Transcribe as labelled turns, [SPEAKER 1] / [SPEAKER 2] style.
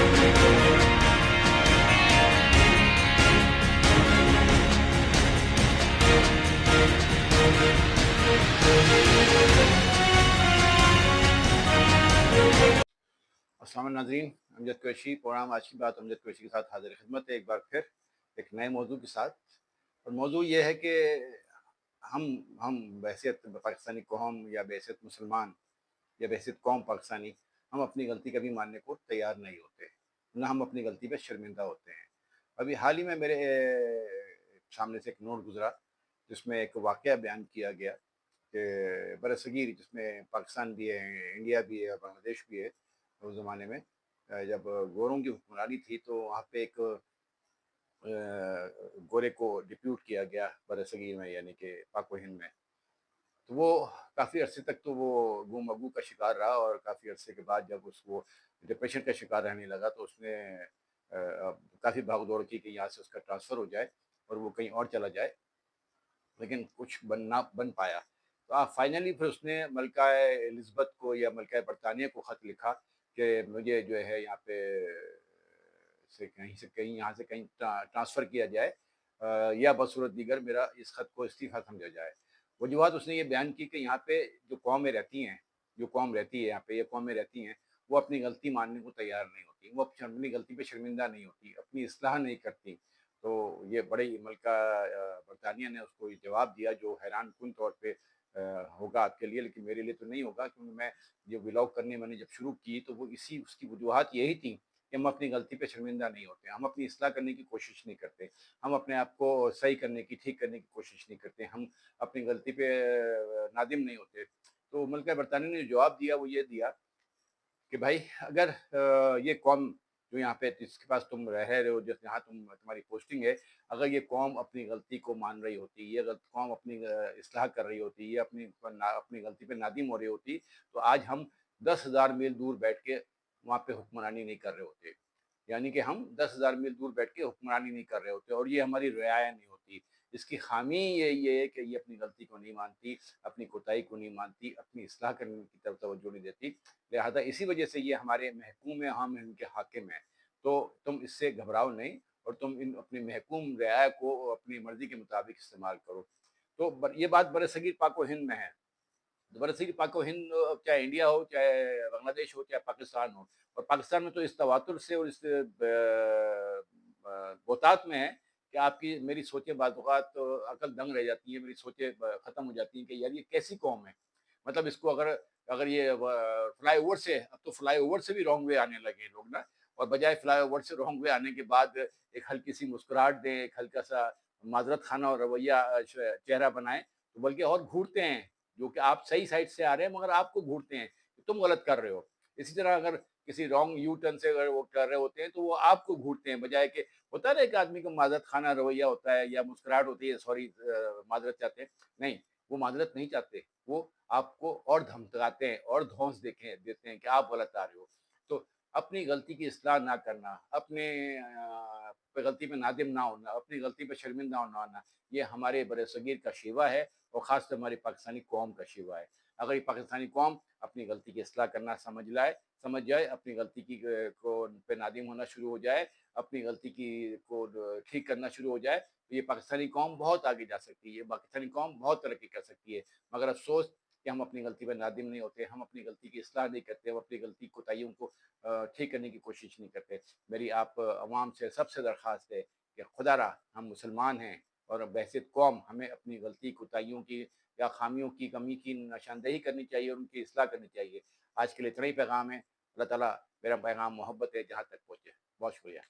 [SPEAKER 1] अस्सलाम नाज़रीन, अमजद कुरैशी प्रोग्राम आज की बात अमजद कुरैशी के साथ हाजिर खिदमत है एक बार फिर एक नए मौजू के साथ। और मौजू ये है कि हम बहैसियत पाकिस्तानी कौम या बहैसियत मुसलमान या बहैसियत कौम पाकिस्तानी, हम अपनी गलती कभी मानने को तैयार नहीं होते, ना हम अपनी गलती पे शर्मिंदा होते हैं। अभी हाल ही में मेरे सामने से एक नोट गुजरा जिसमें एक वाक़या बयान किया गया कि बरसगीर, जिसमें पाकिस्तान भी है, इंडिया भी है और बांग्लादेश भी है, उस ज़माने में जब गोरों की हुक्मरानी थी तो वहाँ पे एक गोरे को डिप्यूट किया गया बरसगीर में, यानी कि पाक व हिंद में। तो वो काफ़ी अरसे तक तो वो गुम-मगू का शिकार रहा और काफ़ी अरसे के बाद जब उसको डिप्रेशन का शिकार रहने लगा तो उसने काफ़ी भाग-दौड़ की कि यहाँ से उसका ट्रांसफ़र हो जाए और वो कहीं और चला जाए, लेकिन कुछ ना बन पाया। तो फाइनली फिर उसने मलका एलिज़ाबेथ को या मलका बरतानिया को ख़त लिखा कि मुझे जो है यहाँ पे से कहीं यहाँ से कहीं ट्रांसफ़र किया जाए, या बसूरत दीगर मेरा इस ख़त को इस्तीफ़ा समझा जाए। वजूहत उसने ये बयान की कि यहाँ पे जो कौमें रहती हैं, जो कौम रहती है यहाँ पे, ये कौमें रहती हैं, वो अपनी गलती मानने को तैयार नहीं होती, वो अपनी गलती पे शर्मिंदा नहीं होती, अपनी इस्लाह नहीं करती। तो ये बड़े ही मलका बरतानिया ने उसको ये जवाब दिया जो हैरानकुन तौर पे होगा आपके लिए, लेकिन मेरे लिए तो नहीं होगा, क्योंकि मैं ये व्लॉग करने मैंने जब शुरू की तो वो इसी उसकी वजूहत यही थी कि हम अपनी गलती पे शर्मिंदा नहीं होते, हम अपनी इस्लाह करने की कोशिश नहीं करते, हम अपने आप को सही करने की, ठीक करने की कोशिश नहीं करते, हम अपनी गलती पे नादिम नहीं होते। तो मलका बरतानिया ने जो जवाब दिया वो ये दिया कि भाई अगर ये कौम जो यहाँ पे जिसके पास तुम रह रहे हो, जिस जहाँ तुम्हारी पोस्टिंग है, अगर ये कौम अपनी गलती को मान रही होती, ये कौम अपनी इस्लाह कर रही होती, ये अपनी गलती पे नादिम हो रही होती, तो आज हम 10,000 मील दूर बैठ के वहाँ पे हुक्मरानी नहीं कर रहे होते। यानी कि हम 10,000 मील दूर बैठ के हुक्मरानी नहीं कर रहे होते और ये हमारी रियाया नहीं होती। इसकी खामी ये है कि ये अपनी गलती को नहीं मानती, अपनी कोताही को नहीं मानती, अपनी इस्लाह करने की तरफ तवज्जो नहीं देती। लिहाजा इसी वजह से ये हमारे महकूम हैं, हम इनके हाकिम हैं। तो तुम इससे घबराओ नहीं और तुम इन अपनी महकूम रियाया को अपनी मर्ज़ी के मुताबिक इस्तेमाल करो। तो ये बात बरसगीर पाक व हिंद में है। बरसगीर पाक व हिंद, चाहे इंडिया हो, चाहे बांग्लादेश हो, चाहे पाकिस्तान हो, और पाकिस्तान में तो इस तवातुर से और इस बहुतात में है कि आपकी मेरी सोचें बाज़ औक़ात अक़ल दंग रह जाती है, मेरी सोचें ख़त्म हो जाती हैं कि यार ये कैसी कौम है? मतलब इसको अगर अगर ये फ्लाईओवर से, अब तो फ्लाईओवर से भी रॉन्ग वे आने लगे हैं लोग ना, और बजाय फ्लाईओवर से रॉन्ग वे आने के बाद एक हल्की-सी मुस्कुराहट दें, एक हल्का-सा माज़रत ख़ाना और रवैया चेहरा बनाएँ, तो बल्कि और घूरते हैं, जो कि आप सही साइड से आ रहे हैं मगर आपको घूरते हैं, तुम गलत कर रहे हो। इसी तरह अगर किसी रॉन्ग यू टर्न से अगर वो कर रहे होते हैं तो वो आपको घूरते हैं, बजाय कि होता है ना एक आदमी का माज़रत ख़ाना रवैया होता है या मुस्कुराहट होती है, सॉरी माज़रत चाहते हैं। नहीं, वो माज़रत नहीं चाहते, वो आपको और धमकाते हैं और धौंस देते हैं कि आप गलत आ रहे हो। तो अपनी गलती की इस्लाह ना करना, अपने गलती पे नादिम ना होना, अपनी गलती पे शर्मिंदा ना होना, ये हमारे बरसगीर का शिवा है और ख़ासकर हमारी पाकिस्तानी कौम का शिवा है। अगर ये पाकिस्तानी कौम अपनी गलती की इस्लाह करना समझ जाए, अपनी गलती की को पे नादिम होना शुरू हो जाए, अपनी गलती की को ठीक करना शुरू हो जाए, तो ये पाकिस्तानी कौम बहुत आगे जा सकती है, ये पाकिस्तानी कौम बहुत तरक्की कर सकती है। मगर अफ़सोस कि हम अपनी गलती पे नादिम नहीं होते, हम अपनी गलती की इस्लाह नहीं करते, हम अपनी गलती कोताहियों को ठीक करने की कोशिश नहीं करते। मेरी आप अवाम से सबसे दरख्वास्त है कि खुदारा हम मुसलमान हैं और बहैसियत कौम हमें अपनी गलती, कोताहियों की या खामियों की, कमी की निशानदेही करनी चाहिए और उनकी इस्लाह करनी चाहिए। आज के लिए इतना ही पैगाम है। अल्लाह ताला मेरा पैगाम मोहब्बत है जहाँ तक पहुँचे। बहुत शुक्रिया।